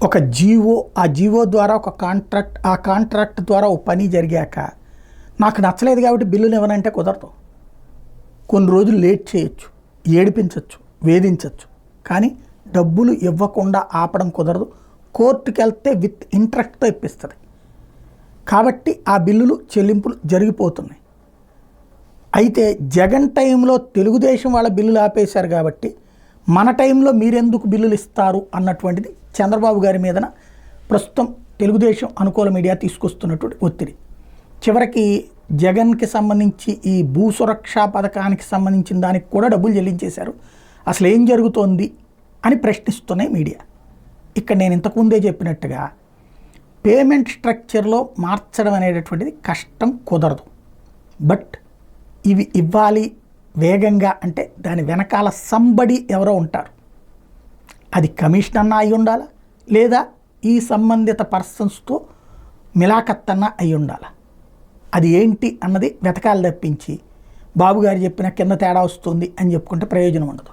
ఒక జీవో, ఆ జీవో ద్వారా ఒక కాంట్రాక్ట్, ఆ కాంట్రాక్ట్ ద్వారా ఒక పని జరిగాక నాకు నచ్చలేదు కాబట్టి బిల్లులు ఇవ్వనంటే కుదరదు. కొన్ని రోజులు లేట్ చేయొచ్చు, ఏడిపించవచ్చు, వేధించవచ్చు, కానీ డబ్బులు ఇవ్వకుండా ఆపడం కుదరదు. కోర్టుకి వెళ్తే విత్ ఇంట్రెస్ట్తో ఇప్పిస్తుంది. కాబట్టి ఆ బిల్లులు చెల్లింపులు జరిగిపోతున్నాయి. అయితే జగన్ టైంలో తెలుగుదేశం వాళ్ళ బిల్లులు ఆపేశారు కాబట్టి మన టైంలో మీరెందుకు బిల్లులు ఇస్తారు అన్నటువంటిది చంద్రబాబు గారి మీదన ప్రస్తుతం తెలుగుదేశం అనుకూల మీడియా తీసుకొస్తున్నటువంటి ఒత్తిడి. చివరికి జగన్కి సంబంధించి ఈ భూ సురక్షా పథకానికి సంబంధించిన దానికి కూడా డబ్బులు చెల్లించేశారు. అసలు ఏం జరుగుతోంది అని ప్రశ్నిస్తున్నాయి మీడియా. ఇక్కడ నేను ఇంతకుముందే చెప్పినట్టుగా పేమెంట్ స్ట్రక్చర్లో మార్చడం అనేటటువంటిది కష్టం, కుదరదు. బట్ ఇవి ఇవ్వాలి వేగంగా అంటే దాని వెనకాల సంబడి ఎవరో ఉంటారు. అది కమిషన్ అన్నా అయి ఉండాలా, లేదా ఈ సంబంధిత పర్సన్స్తో మిలాఖత్తన్నా అయి ఉండాలా. అది ఏంటి అన్నది వెతకాలు తప్పించి బాబుగారు చెప్పిన కింద తేడా వస్తుంది అని చెప్పుకుంటే ప్రయోజనం ఉండదు.